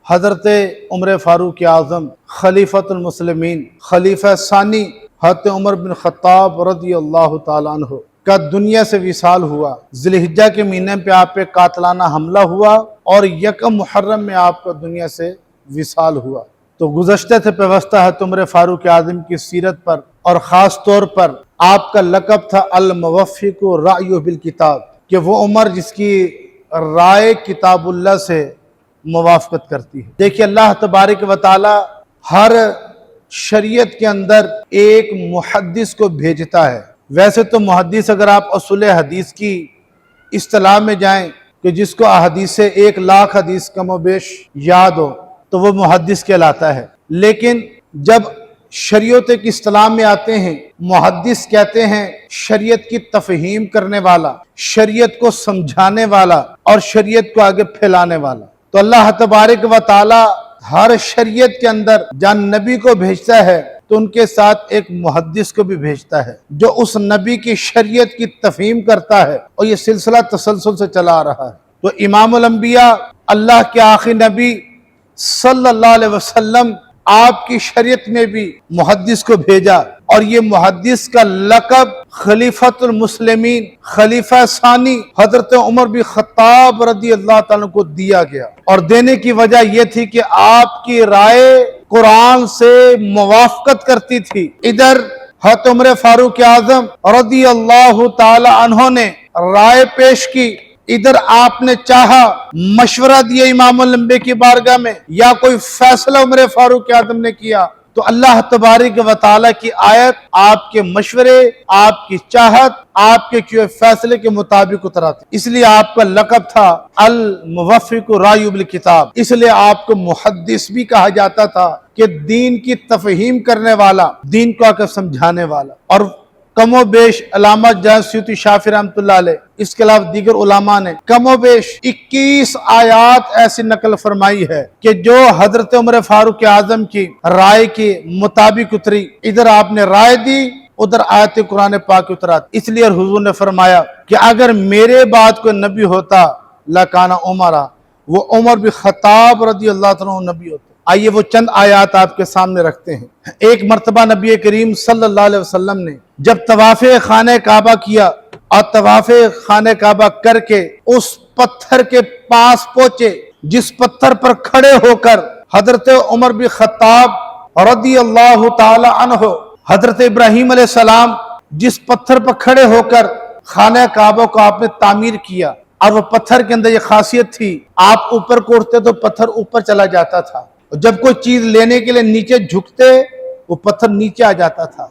حضرت عمر فاروق اعظم خلیفۃ المسلمین خلیفہ ثانی حضرت عمر بن خطاب رضی اللہ تعالیٰ عنہ کا دنیا سے وصال ہوا۔ ذی الحجہ کے مہینے پہ آپ پہ قاتلانہ حملہ ہوا اور یکم محرم میں آپ کا دنیا سے وصال ہوا۔ تو گزشتہ سے پیوستہ حضرت عمر فاروق اعظم کی سیرت پر اور خاص طور پر آپ کا لقب تھا الموفق رأیہ بالکتاب، کہ وہ عمر جس کی رائے کتاب اللہ سے موافقت کرتی ہے۔ دیکھیے اللہ تبارک و تعالی ہر شریعت کے اندر ایک محدث کو بھیجتا ہے۔ ویسے تو محدث اگر آپ اصول حدیث کی اصطلاح میں جائیں کہ جس کو احادیث 1,00,000 حدیث کم و بیش یاد ہو تو وہ محدث کہلاتا ہے، لیکن جب شریعت کی اصطلاح میں آتے ہیں محدث کہتے ہیں شریعت کی تفہیم کرنے والا، شریعت کو سمجھانے والا اور شریعت کو آگے پھیلانے والا۔ تو اللہ تبارک و تعالی ہر شریعت کے اندر جہاں نبی کو بھیجتا ہے تو ان کے ساتھ ایک محدث کو بھی بھیجتا ہے جو اس نبی کی شریعت کی تفہیم کرتا ہے، اور یہ سلسلہ تسلسل سے چلا آ رہا ہے۔ تو امام الانبیاء اللہ کے آخری نبی صلی اللہ علیہ وسلم آپ کی شریعت میں بھی محدث کو بھیجا، اور یہ محدث کا لقب خلیفۃ المسلمین خلیفہ ثانی حضرت عمر بن خطاب رضی اللہ تعالیٰ کو دیا گیا، اور دینے کی وجہ یہ تھی کہ آپ کی رائے قرآن سے موافقت کرتی تھی۔ ادھر حضرت عمر فاروق اعظم رضی اللہ تعالی عنہ نے رائے پیش کی، ادھر آپ نے چاہا مشورہ دیا امام الانبیاء کی بارگاہ میں، یا کوئی فیصلہ عمر فاروق اعظم نے کیا، تو اللہ تبارک و تعالیٰ کی آیت آپ کے مشورے، آپ کی چاہت، آپ کے کیے فیصلے کے مطابق اتراتی۔ اس لیے آپ کا لقب تھا الموفق رأیہ بالکتاب، اس لیے آپ کو محدث بھی کہا جاتا تھا کہ دین کی تفہیم کرنے والا، دین کو آ کر سمجھانے والا۔ اور کم و بیش علامہ جہاں سیوطی شافعی رحمۃ اللہ علیہ، اس کے علاوہ دیگر علماء نے کم و بیش 21 آیات ایسی نقل فرمائی ہے کہ جو حضرت عمر فاروق اعظم کی رائے کے مطابق اتری۔ ادھر آپ نے رائے دی، ادھر آیت قرآن پاک اترا۔ اس لیے حضور نے فرمایا کہ اگر میرے بعد کوئی نبی ہوتا لکان عمرہ، وہ عمر بن خطاب رضی اللہ عنہ نبی ہوتا۔ آئیے وہ چند آیات آپ کے سامنے رکھتے ہیں۔ ایک مرتبہ نبی کریم صلی اللہ علیہ وسلم نے جب طواف خانہ کعبہ کیا اور طواف خانہ کعبہ کر کے اس پتھر کے پاس پہنچے جس پتھر پر کھڑے ہو کر حضرت عمر بن خطاب رضی اللہ تعالی عنہ، حضرت ابراہیم علیہ السلام جس پتھر پر کھڑے ہو کر خانہ کعبہ کو آپ نے تعمیر کیا، اور وہ پتھر کے اندر یہ خاصیت تھی آپ اوپر کو اٹھتے تو پتھر اوپر چلا جاتا تھا، اور جب کوئی چیز لینے کے لیے نیچے جھکتے وہ پتھر نیچے آ جاتا تھا۔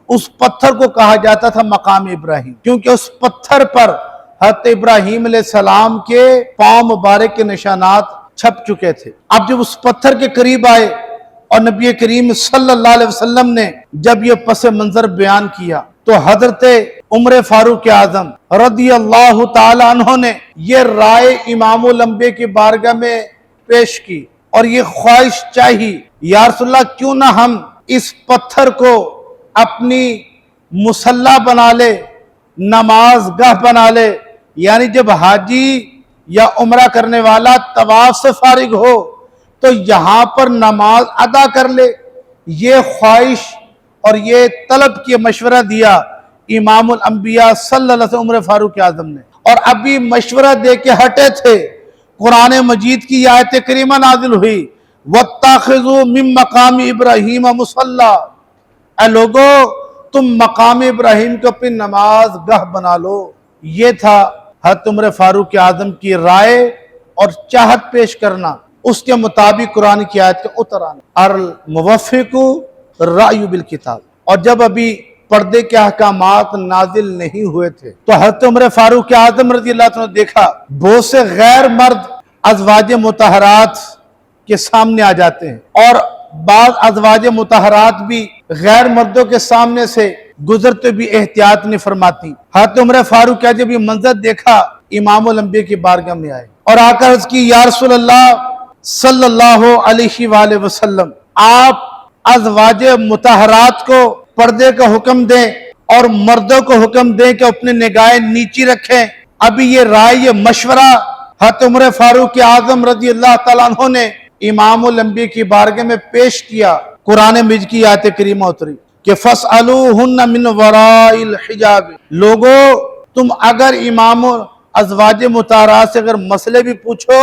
اس پتھر کو کہا جاتا تھا مقام ابراہیم، کیونکہ اس پتھر پر حضرت ابراہیم علیہ السلام کے پاؤں مبارک کے نشانات چھپ چکے تھے۔ اب جب اس پتھر کے قریب آئے اور نبی کریم صلی اللہ علیہ وسلم نے جب یہ پس منظر بیان کیا تو حضرت عمر فاروق اعظم رضی اللہ تعالی عنہ نے یہ رائے امام الانبیاء کی بارگاہ میں پیش کی، اور یہ خواہش چاہی یا رسول اللہ کیوں نہ ہم اس پتھر کو اپنی مصلی بنا لے، نماز گاہ بنا لے، یعنی جب حاجی یا عمرہ کرنے والا طواف سے فارغ ہو تو یہاں پر نماز ادا کر لے۔ یہ خواہش اور یہ طلب کی مشورہ دیا امام الانبیاء صلی اللہ علیہ وسلم عمر فاروق اعظم نے، اور ابھی مشورہ دے کے ہٹے تھے قرآن مجید کی آیت کریمہ نازل ہوئی وَاتَّخِذُوا مِن مَقَامِ إِبْرَاهِيمَ مُصَلًّى، اے لوگو تم مقام ابراہیم کو اپنی نماز گاہ بنا لو۔ یہ تھا حضرت عمر فاروق اعظم کی رائے اور چاہت پیش کرنا، اس کے مطابق قرآن کی آیت کا اترانا، الموفق رأیہ بالکتاب۔ اور جب ابھی پردے کے احکامات نازل نہیں ہوئے تھے تو حضرت عمر فاروق اعظم رضی اللہ عنہ نے دیکھا بہت سے غیر مرد ازواج مطہرات کے سامنے آ جاتے ہیں، اور بعض ازواج مطہرات بھی غیر مردوں کے سامنے سے گزرتے بھی احتیاط نہیں فرماتی۔ حضرت عمر فاروق اعظم جب یہ منظر دیکھا امام الانبیاء کی بارگاہ میں آئے اور آ کر عرض کی یا رسول اللہ صلی اللہ علیہ وآلہ وسلم، آپ ازواج مطہرات کو پردے کا حکم دیں اور مردوں کو حکم دیں کہ اپنی نگاہیں نیچی رکھیں۔ ابھی یہ رائے، یہ مشورہ حضرت عمر فاروق اعظم رضی اللہ تعالیٰ عنہ نے इमामुल अंबिया की बारगाह में पेश किया, कुरान मजीद की आयत करीमा उतरी कि फसअलूहुन्ना मिन वराइल हिजाब, लोगों तुम अगर इमाम अज़वाज मुतारा से अगर मसले भी पूछो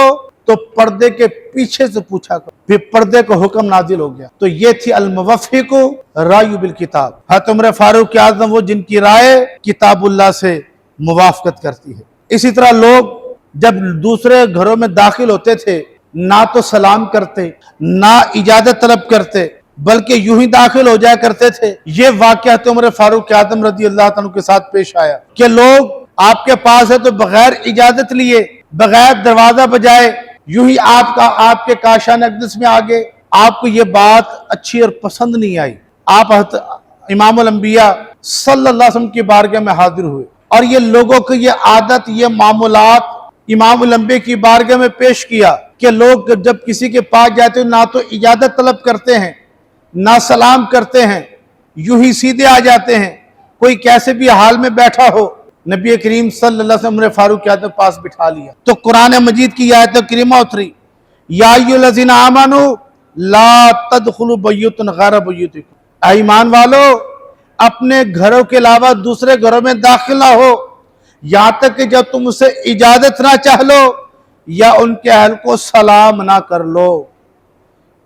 तो पर्दे के पीछे से पूछा करो। फिर पर्दे को हुक्म नाजिल हो गया। तो ये थी अल मुवफ़्फ़िक़ु रायु बिल किताब। हज़रत उमर फारूक आज़म वो जिनकी राय किताबुल्लाह से मुवाफ़क़त करती है। इसी तरह लोग जब दूसरे घरों में दाखिल होते थे ना तो सलाम करते ना इजाजत तलब करते बल्कि यूं ही दाखिल हो जाया करते थे। ये वाक़या उमर फारूक आज़म रज़ी अल्लाह तआला के साथ पेश आया कि लोग आपके पास है तो बगैर इजाजत लिए बगैर दरवाजा बजाए यूं ही आपके काशान अक़दस में आ गए। आपको ये बात अच्छी और पसंद नहीं आई। आप इमामुल अंबिया सल्लल्लाहु अलैहि वसल्लम की बारगाह में हाजिर हुए और ये लोगों की ये आदत ये मामूलात इमामुल अंबिया की बारगाह में पेश किया कि लोग जब किसी के पास जाते हैं ना तो इजाजत तलब करते हैं ना सलाम करते हैं, यूं ही सीधे आ जाते हैं। कोई कैसे भी हाल में बैठा हो नबी करीम सल्लल्लाहु अलैहि वसल्लम उमर फारूक आज़म पास बिठा लिया। तो कुरान मजीद की आयत करीमा उतरी, या अय्युहल्लज़ीना आमनू ला तदखुलू बय्युतन गैर बय्युतिकुम, ईमान वालो अपने घरों के अलावा दूसरे घरों में दाखिल ना हो यहाँ तक कि जब तुम उसे इजाजत ना चाह लो या उनके अहल को सलाम ना कर लो।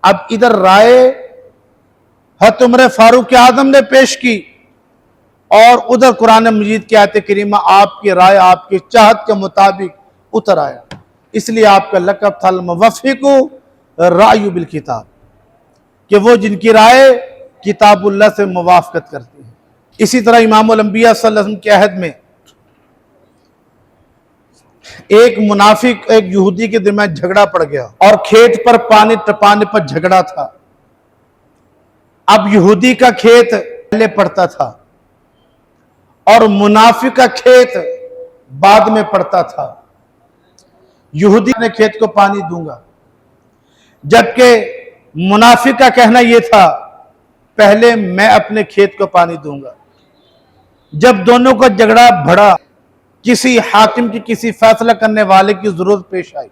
अब इधर राय हज़रत उमर फारूक आज़म ने पेश की और उधर कुरान मजीद की आयत करीमा आपकी राय आपकी चाहत के मुताबिक उतर आया। इसलिए आपका लक़ब था मुवफ़्फ़िक़ु रायु बिल किताब कि वो जिनकी राय किताबुल्लाह से मुवाफ़क़त करती है। इसी तरह इमामुल अंबिया सल्लल्लाहु अलैहि वसल्लम के अहद में एक मुनाफिक एक यहूदी के दरमियान झगड़ा पड़ गया और खेत पर पानी टपाने पर झगड़ा था। अब यहूदी का खेत पहले पड़ता था और मुनाफिक का खेत बाद में पड़ता था। यहूदी ने खेत को पानी दूंगा जबकि मुनाफिक का कहना यह था पहले मैं अपने खेत को पानी दूंगा। जब दोनों का झगड़ा बढ़ा किसी हाकिम की किसी फैसला करने वाले की जरूरत पेश आई।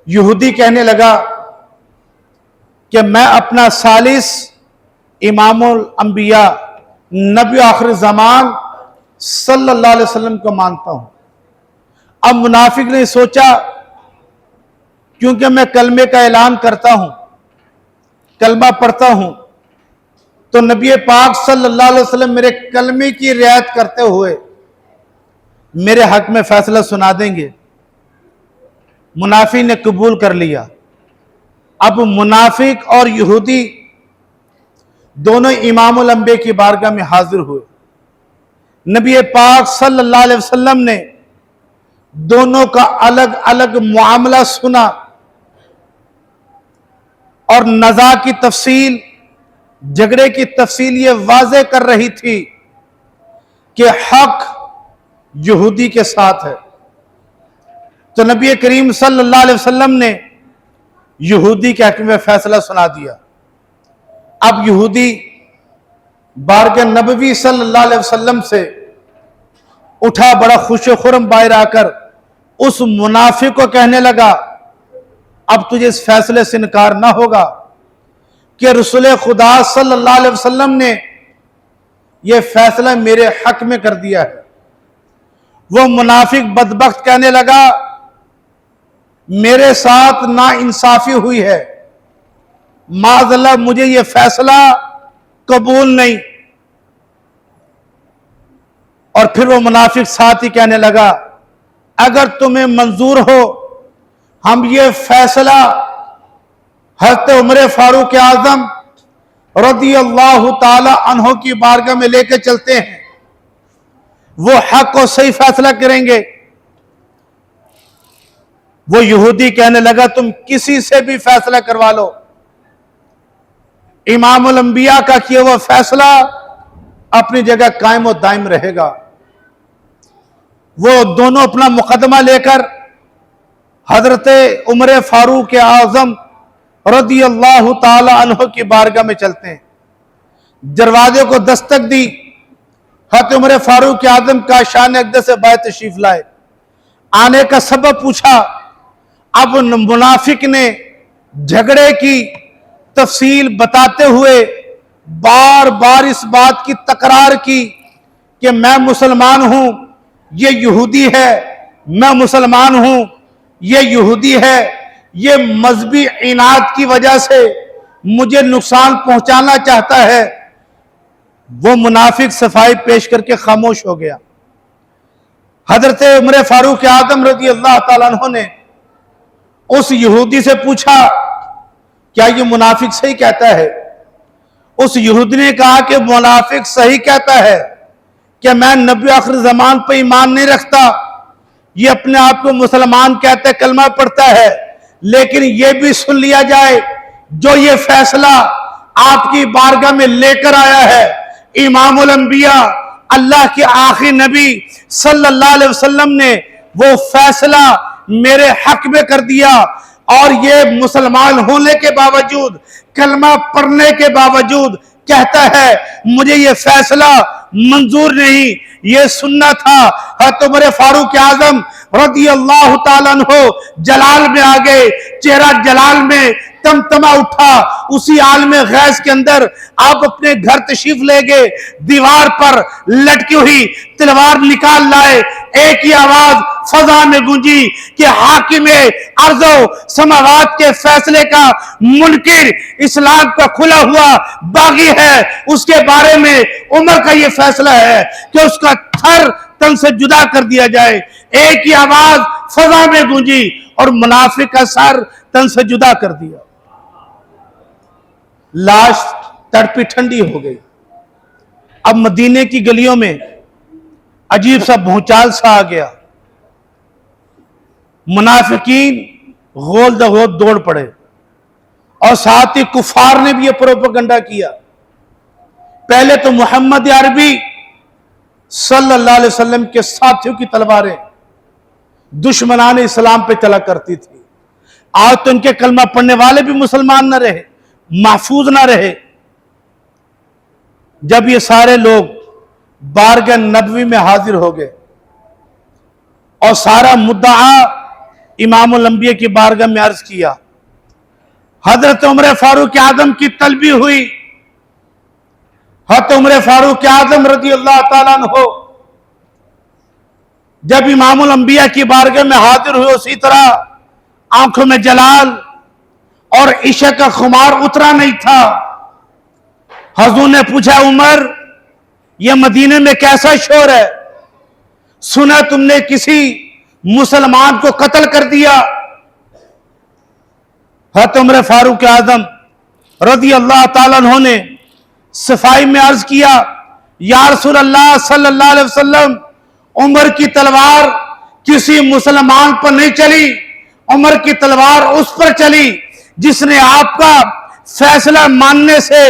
यहूदी कहने लगा कि मैं अपना सालिस इमामुल अंबिया नबी आखिर ज़मान सल्लल्लाहु अलैहि वसल्लम को मानता हूं। अब मुनाफिक ने सोचा क्योंकि मैं कलमे का ऐलान करता हूं कलमा पढ़ता हूं तो नबी पाक सल्लल्लाहु अलैहि वसल्लम मेरे कलमे की रियायत करते हुए मेरे हक में फैसला सुना देंगे। मुनाफिक ने कबूल कर लिया। अब मुनाफिक और यहूदी दोनों इमामुल अंबिया की बारगाह में हाजिर हुए। नबी पाक सल्लल्लाहु अलैहि वसल्लम ने दोनों का अलग अलग मुआमला सुना और नज़ा की तफसील झगड़े की तफसील ये वाज़े कर रही थी कि हक यहूदी के साथ है। तो नबी करीम सल्लल्लाहु अलैहि वसल्लम ने यहूदी के हक में फैसला सुना दिया। अब यहूदी बारगाह नबवी सल्लल्लाहु अलैहि वसल्लम से उठा बड़ा खुश खुरम बाहर आकर उस मुनाफिक को कहने लगा अब तुझे इस फैसले से इनकार ना होगा कि रसूल खुदा सल्लल्लाहु अलैहि वसल्लम ने यह फैसला मेरे हक में कर दिया है। वो मुनाफिक बदबख्त कहने लगा मेरे साथ ना इंसाफी हुई है, माज़अल्लाह मुझे यह फैसला कबूल नहीं। और फिर वो मुनाफिक साथ ही कहने लगा अगर तुम्हें मंजूर हो हम ये फैसला हज़रत उमर फारूक आज़म रज़ी अल्लाह ताला अन्हो की बारगाह में लेकर चलते हैं, वो हक और सही फैसला करेंगे। वो यहूदी कहने लगा तुम किसी से भी फैसला करवा लो, इमामुल अंबिया का किया हुआ फैसला अपनी जगह कायम और दायम रहेगा। वो दोनों अपना मुकदमा लेकर हजरत उमर फारूक आज़म रज़ी अल्लाह ताला अन्हु की बारगाह में चलते हैं। दरवाजे को दस्तक दी, हज़रत उमर फारूक आज़म का शान अक़दस से बाहर तशरीफ लाए। आने का सबब पूछा। अब मुनाफिक ने झगड़े की तफसील बताते हुए बार बार इस बात की तकरार की कि मैं मुसलमान हूं, ये यहूदी है, मैं मुसलमान हूं, ये यहूदी है, ये मजहबी इनाद की वजह से मुझे नुकसान पहुंचाना चाहता है। वो मुनाफिक सफाई पेश करके खामोश हो गया। हजरत उमर फारूक आजम रजी अल्लाह ताला अन्हु ने उस यहूदी से पूछा, क्या ये मुनाफिक सही कहता है? उस यहूदी ने कहा कि मुनाफिक सही कहता है कि मैं नबी आखिर ज़मान पर ईमान नहीं रखता, ये अपने आप को मुसलमान कहता है, कलमा पढ़ता है, लेकिन ये भी सुन लिया जाए जो ये फैसला आपकी बारगाह में लेकर आया है इमामुल अंबिया अल्लाह के आखिरी नबी सल्लल्लाहु अलैहि वसल्लम ने, वो फैसला मेरे हक में कर दिया, और ये मुसलमान होने के बावजूद, कलमा पढ़ने के बावजूद कहता है मुझे ये फैसला मंजूर नहीं। ये सुनना था। हज़रत उमर फारूक आजम रज़ी अल्लाह ताला अन्हु जलाल में आ गए, चेहरा जलाल में तमतमा उठा। उसी आलम गैस के अंदर आप अपने घर तशरीफ ले गए, दीवार पर लटकी हुई तलवार निकाल लाए। एक ही आवाज फजा में गूंजी कि हाकिम अर्ज़ो समावात के फैसले का मुनकिर इस्लाम का खुला हुआ बागी है, उसके बारे में उमर का ये फैसला है कि उसका थर तन से जुदा कर दिया जाए। एक ही आवाज फजा में गूंजी और मुनाफिक का सर तन से जुदा कर दिया। लाश तड़पी ठंडी हो गई। अब मदीने की गलियों में अजीब सा भूचाल सा आ गया। मुनाफिकीन गोल दगोल दौड़ पड़े और साथ ही कुफार ने भी यह प्रोपेगेंडा किया। पहले तो मोहम्मद अरबी सल्लल्लाहु अलैहि वसल्लम के साथियों की तलवारें दुश्मनान इस्लाम पे चला करती थी। आज तो इनके कलमा पढ़ने वाले भी मुसलमान न रहे, महफूज ना रहे। जब ये सारे लोग बारगाह नबवी में हाजिर हो गए और सारा मुद्दा इमामुल अंबिया की बारगाह में अर्ज किया, हजरत उमर फारूक आजम की तलबी हुई। हजरत उमर फारूक आजम रज़ी अल्लाह ताला अन्हु जब इमामुल अंबिया की बारगाह में हाजिर हुए, उसी तरह आंखों में जलाल और इश्क का खुमार उतरा नहीं था। हुजूर ने पूछा, उमर यह मदीने में कैसा शोर है? सुना तुमने किसी मुसलमान को कत्ल कर दिया? हज़रत उमर फारूक आजम रज़ी अल्लाह ताला अन्हु ने सफाई में अर्ज किया, या रसूल अल्लाह सल्लल्लाहु अलैहि वसल्लम, उमर की तलवार किसी मुसलमान पर नहीं चली, उमर की तलवार उस पर चली जिसने आपका फैसला मानने से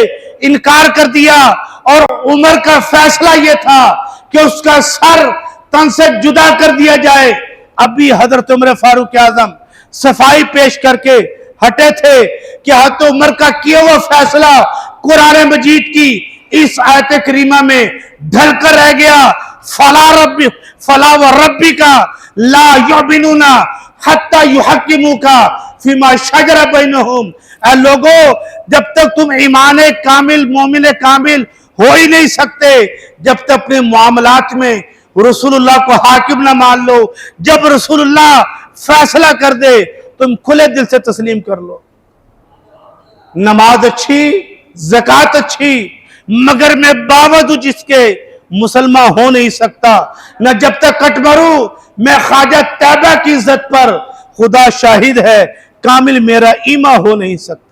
इनकार कर दिया, और उमर का फैसला यह था कि उसका सर तन से जुदा कर दिया जाए। अभी हजरत उमर फारूक आजम सफाई पेश करके हटे थे कि हजरत उमर का किया हुआ फैसला कुरान मजीद की इस आयत करीमा में ढलकर रह गया। फला व रब्बी का ला युमिनूना हत्ता युहक्किमुका फीमा शजरा बैनहुम। ऐ लोगो, जब तक तुम ईमान कामिल मोमिन कामिल हो ही नहीं सकते जब तक अपने मामलात में रसूलुल्लाह को हाकिम ना मान लो। जब रसूलुल्लाह फैसला कर दे तुम खुले दिल से तस्लीम कर लो। नमाज अच्छी, ज़कात अच्छी, मगर मैं बावजूद जिसके मुसलमान हो नहीं सकता। न जब तक कट मरूं मैं ख्वाजा तैयबा की इज्जत पर, खुदा शाहिद है, कामिल मेरा ईमान हो नहीं सकता।